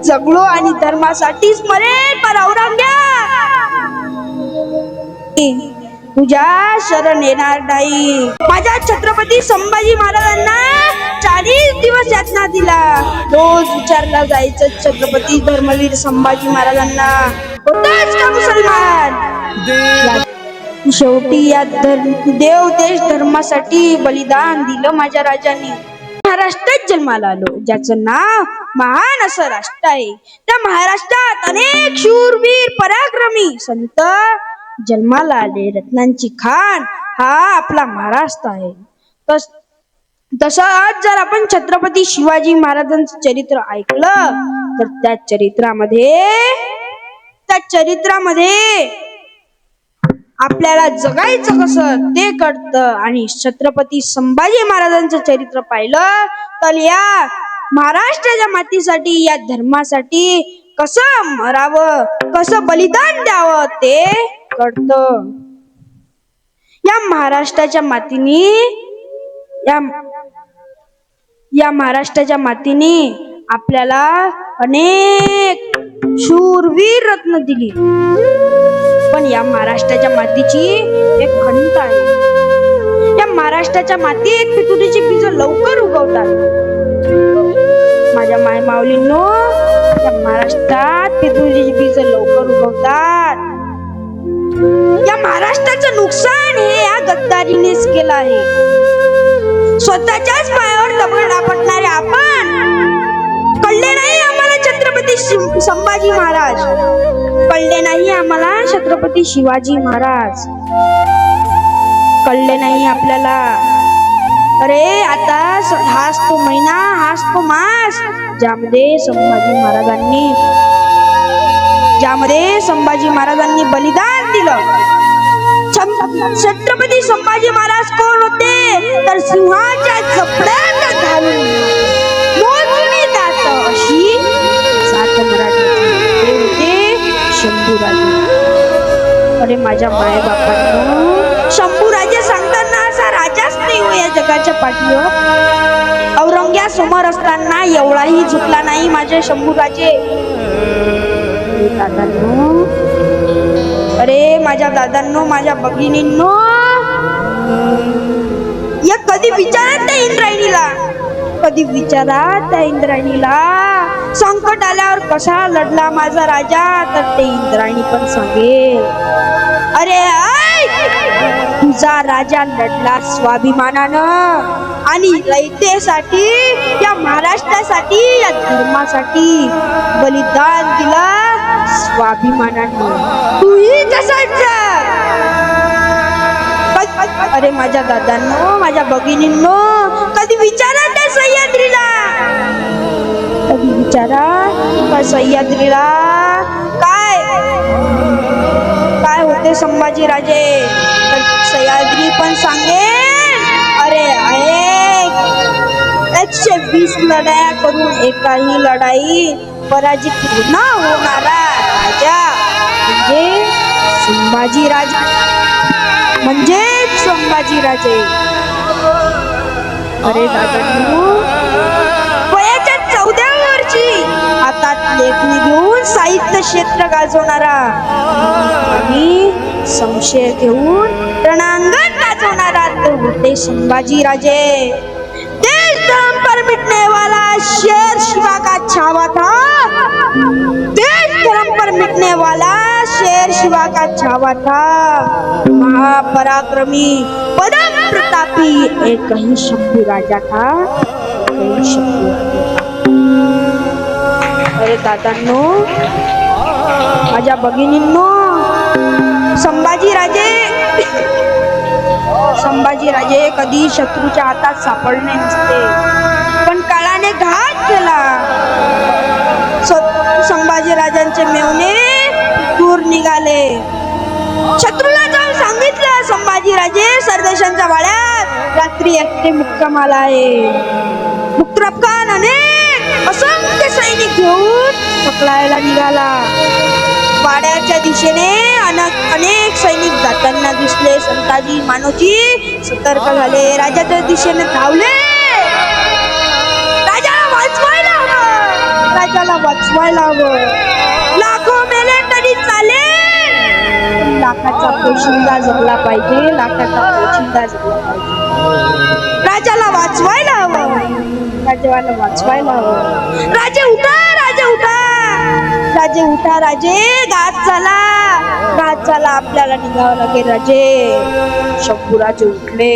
जगलो आणि धर्मासाठीच मरेल. पर औरंग्या तुझ्या शरण येणार नाही. माझ्या छत्रपती संभाजी महाराजांना 40 दिवस यातना दिला. रोज विचारला जायचं छत्रपती धर्मवीर संभाजी महाराजांना, होताच का मुसलमान? शेवटी या देव देश धर्मासाठी बलिदान दिलं माझ्या राजांनी. महाराष्ट्रात जन्माला आलो, ज्याचं नाव महान असं राष्ट्र आहे. त्या महाराष्ट्रात अनेक शूरवीर पराक्रमी संत जन्माला आले. रत्नांची खाण हा आपला महाराष्ट्र आहे. तसंच जर आपण छत्रपती शिवाजी महाराजांचं चरित्र ऐकलं तर त्या चरित्रामध्ये आपल्याला जगायचं कसं ते कळतं. आणि छत्रपती संभाजी महाराजांचं चरित्र पाहिलं तर या महाराष्ट्राच्या मातीसाठी, या धर्मासाठी कसं मरावं, कसं बलिदान द्यावं ते कळतं. या महाराष्ट्राच्या मातीने आपल्याला अनेक शूरवीर रत्न दिली. पण या महाराष्ट्राच्या मातीची एक खंत आहे. या महाराष्ट्राच्या मातीत पितुरीची बीज लवकर उगवतात. माझ्या माय माऊलींनो, या महाराष्ट्रात पितुरीची बीज लवकर उगवतात. या महाराष्ट्राचं नुकसान हे या गद्दारीनेच केलं आहे. स्वतःच्याच पायावर दगड आपटणारे आपण कळले नाही आम्हाला छत्रपती संभाजी महाराज, कळले नाही आम्हाला छत्रपती शिवाजी महाराज, कळले नाही आपल्याला. अरे आता हाच तो महिना, हाच तो मास ज्यामध्ये संभाजी महाराजांनी बलिदान दिलं. छत्रपती संभाजी महाराज कोण होते तर सिंहाच्या जबड्यात घालून मोजणी दात अशी 7 मराठी होते शंभूराजे. अरे माझ्या माय बापांनो, शंभूराजे सांगताना असा राजाच नाही हो या जगाच्या पाठीवर. औरंग्या समोर असताना एवढाही झुकला नाही माझे शंभूराजे. दादांनो, अरे माझ्या दादांनो, माझ्या भगिनींनो, या कधी विचारात त्या इंद्रायणीला संकट आल्यावर कसा लढला माझा राजा, तर ते इंद्रायणी पण सांगेल. अरे तुझा राजा लढला स्वाभिमानानं आणि रयतेसाठी, या महाराष्ट्रासाठी, या धर्मासाठी बलिदान दिला स्वाभिमानानं. तूही तसाच. अरे माझ्या दादांनो, माझ्या भगिनींनो, कधी विचारा त्या सह्याद्रीला, कधी विचारा त्या सह्याद्रीला काय होते संभाजी राजे, तर सह्याद्री पण सांगेल. अरे 120 लढाया करून एकाही लढाई पराजित न होणारा राजा म्हणजे संभाजी राजे. अरे दादांनो, वयाच्या 14व्या वर्षी हातात लेखणी घेऊन साहित्य क्षेत्र गाजवणारा आणि संशय घेऊन रणांगण गाजवणारा तो होते संभाजी राजे. देश धर्म पर मिटने वाला शेर शिवा का छावा था. देश धर्म पर मिटने वाला शेर शिवा का छावा था. महापराक्रमी परम प्रतापी एक ही शंभू राजा था. अरे दादांनो, माझ्या भगिनींनो, संभाजी राजे कधी शत्रूच्या हातात सापडले नसते, पण काळाने घात केला. संभाजी राजांचे मेवणे दूर निघाले. शत्रूला जाऊन सांगितलं, संभाजी राजे सरदेशांच्या वाड्यात रात्री एकटे मुक्कामाला आहे. मुक्तरब खान अनेक असंख्य सैनिक घेऊन पकडायला निघाला. वाड्याच्या दिशेने अनेक सैनिक जाताना दिसले. संताजी मानोजी सतर्क झाले, राजाच्या दिशेने धावले. राजाला वाचवायला हवं. राजाला वाचवायला हवं. लाखो मेले तरी चालेल, लाखाचा पोशिंदा जगला पाहिजे, लाखाचा पोशिंदा जगला पाहिजे. राजाला वाचवायला हवं, राजाला वाचवायला हवं. राजे उठा, राजे उठा, राजे उठा, राजे घात झाला, घात झाला, आपल्याला निघावं लागेल. राजे शंभूराजे उठले.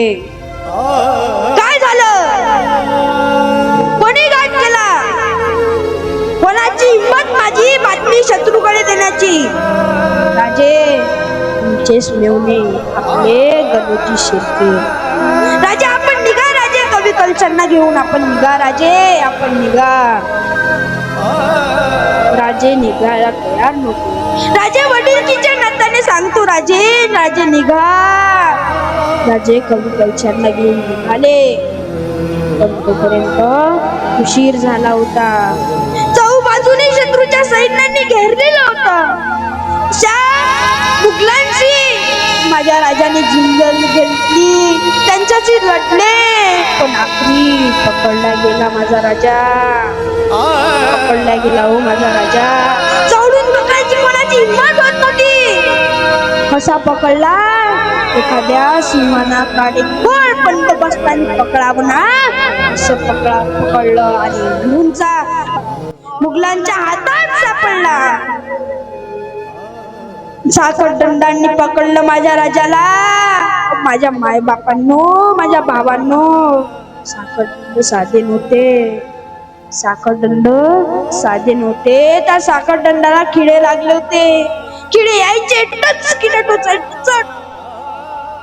काय झालं? कोणी घात केला? कोणाची हिंमत माझी बातमी शत्रूकडे देण्याची? राजे तुमचेच मेवणे, आपले गलोची शेरके. राजे आपण निघा, राजे कवी कलशांना घेऊन आपण निघा, राजे आपण निघा. राजे निघायला तयार नको. राजे वडीलकीच्या नात्याने सांगतो, राजे राजे निघा. राजे कवी कलशांना घेऊन निघाले, पण तोपर्यंत उशीर झाला होता. चहूबाजूने शत्रूच्या सैन्याने घेरलेलं होतं. मुघलांशी माझ्या राजाने जिंगल घेतली, त्यांच्याशी लढले, पण आखरी पकडला गेला माझा राजा, पकडला गेला हो माझा राजा. चढून पकडायची कोणाची हिंमत होत नव्हती. कसा पकडला? एखाद्या सिंहाना काडे गोळ बंदोबस्ताने पकडावं ना, असं पकडलं आणि मुघलांच्या हातात सापडला. साखरदंडांनी पकडलं माझ्या राजाला. माझ्या मायबापांनो, माझ्या भावांनो, साखरदंड साधे नव्हते, साखरदंड साधे नव्हते. त्या साखरदंडाला किडे लागले होते. किडे यायचे, टच किडे टोचायचे,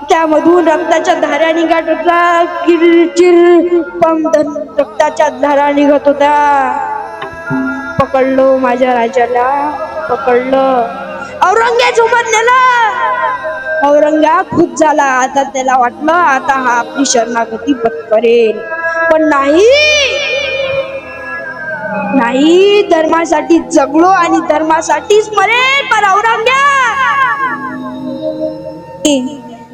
त्यामधून रक्ताच्या धारा निघत होता. किरचिर पम रक्ताच्या धारा निघत होत्या. पकडलो माझ्या राजाला, पकडलं. औरंगजेबासोबत नेलं. औरंगजेब खुश झाला. आता त्याला वाटलं आता हा आपली शरणागती पत्करेल, पण नाही, धर्मासाठी जगलो आणि धर्मासाठीच मरेल. पण औरंगजेब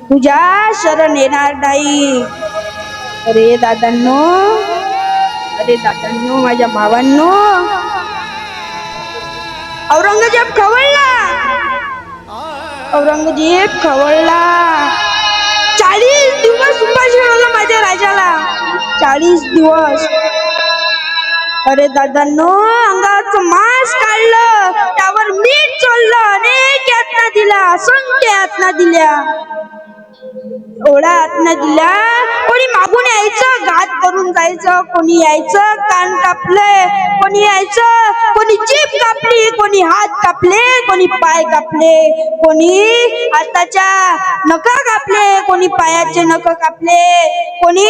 तुझ्या शरण येणार नाही. अरे दादांनो, अरे दादांनो, माझ्या भावांनो, औरंगजेब खवळला, औरंगजेब खवळला. 40 दिवस उपाशी राहिला माझ्या राजाला, 40 दिवस. अरे दादांनो, अंगाचं मांस काढलं, त्यावर मीठ चोळलं, अनेक यातना दिल्या, असंख्य यातना दिल्या, एवढ्या यातना दिल्या. कोणी मागून यायचं, घात करून जायचं, कोणी यायचं कान कापले, कोणी यायचं, कोणी जीभ कापली, कोणी हात कापले, कोणी पाय कापले, कोणी हाताच्या नखं कापले, कोणी पायाचे नख कापले, कोणी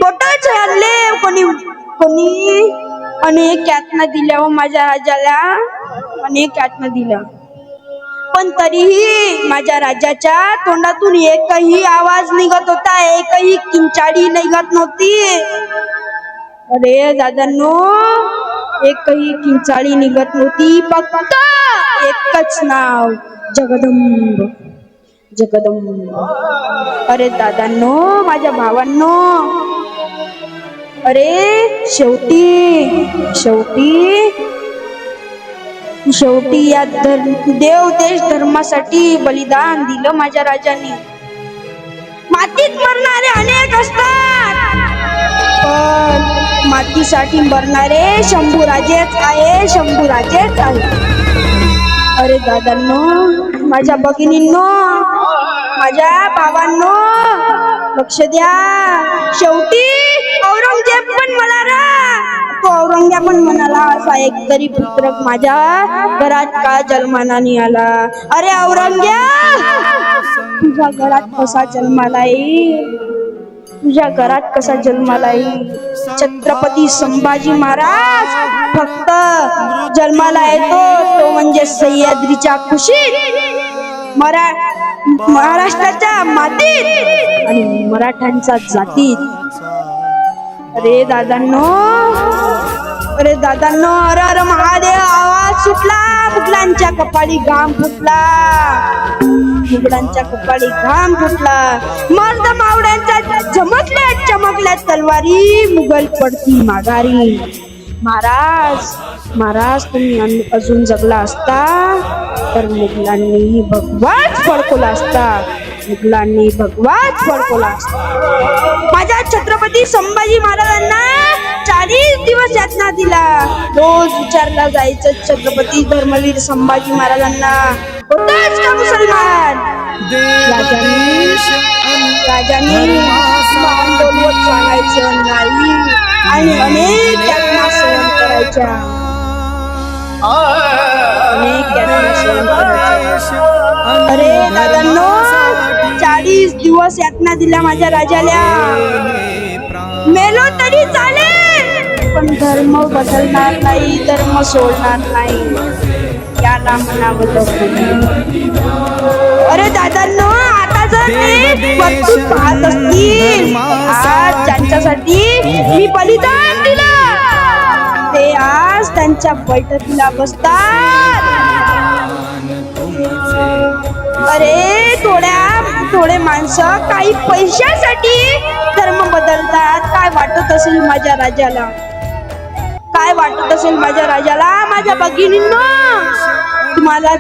बोट छाडले, कोणी अनेक यातना दिल्या हो माझ्या राजाला, अनेक यातना दिल्या. पण तरीही माझ्या राजाच्या तोंडातून एकही आवाज निघत होता, एकही किंचाळी निघत नव्हती. अरे दादांनो, एकही किंचाळी निघत नव्हती. फक्त एकच नाव, जगदंब, जगदंब. अरे दादांनो, माझ्या भावांनो, अरे शेवटी या देव देश धर्मासाठी बलिदान दिलं माझ्या राजाने. मातीत मरणारे अनेक असतात, पण मातीसाठी मरणारे शंभूराजेच आहे, शंभूराजेच आहे. अरे दादांनो, माझ्या भगिनींनो, माझ्या भावांनो, लक्ष द्या. शेवटी औरंगजेब पण म्हणाला, तो औरंगजेब पण म्हणाला, असा एक तरी पुत्र माझ्या घरात का जन्माला नाही आला. अरे औरंगजेब, तुझ्या घरात कसा जन्माला येईल, तुझ्या घरात कसा जन्माला येईल. छत्रपती संभाजी महाराज फक्त जन्माला येतो तो म्हणजे सह्याद्रीच्या कुशीत, महाराष्ट्राच्या मातीत आणि मराठ्यांच्या जातीत. अरे दादांनो, अरे दादांनो, हर हर महादेव आवाज सुटला. मुघलांच्या कपाळी घाम फुटला, मुघलांच्या कपाळी घाम फुटला. मर्द मावड्यांच्या चमकल्या तलवारी, मुघल पडती माघारी. महाराज तुम्ही अजून जगला असता तर मुघलांनी भगवाच फडकवला असता. माझ्या छत्रपती संभाजी महाराजांना 40 दिवस यातना दिला. रोज विचारला जायचं छत्रपती धर्मवीर संभाजी महाराजांना होताच का मुसलमान. राजांनी मान डोलवत सांगायचं नाही आणि अनेक यातना सहन करायच्या. अरे दादांनो 40 दिवस यातना दिल्या माझ्या राजाला. मेलो तरी चालेल पण धर्म बदलणार नाही, धर्म सोडणार नाही. याला म्हणावं. अरे दादांनो आता जर ते वस्तू पाहत असतील आज ज्यांच्यासाठी मी बलिदान दिलं ते आज त्यांच्या बैठकीला बसतात. अरे थोडे माणसं काही पैशासाठी धर्म बदलतात. काय वाटत असेल माझ्या राजाला, माझ्या भगिनींनो. तुम्हाला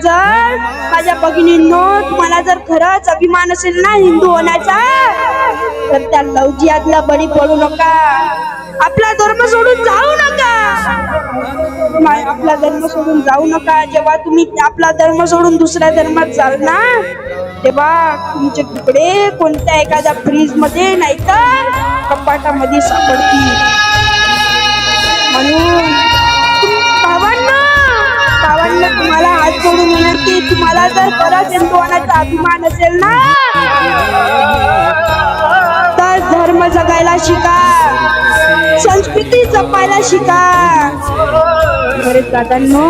जर खरंच अभिमान असेल ना हिंदू होण्याचा तर त्या लवजियातला बळी पडू नका. आपला धर्म सोडून जाऊ नका. जेव्हा तुम्ही आपला धर्म सोडून दुसऱ्या धर्मात जाल ना तेव्हा तुमचे तुकडे कोणत्या एखाद्या फ्रीज मध्ये नाहीतर कपाटामध्ये सापडतील. म्हणून भावांनो तुम्हाला हात जोडून विनंती, तुम्हाला जर परत हिंदू होण्याचा अभिमान असेल ना तर धर्म जगायला शिका, संस्कृती जपायला शिका. बरेच दादांनो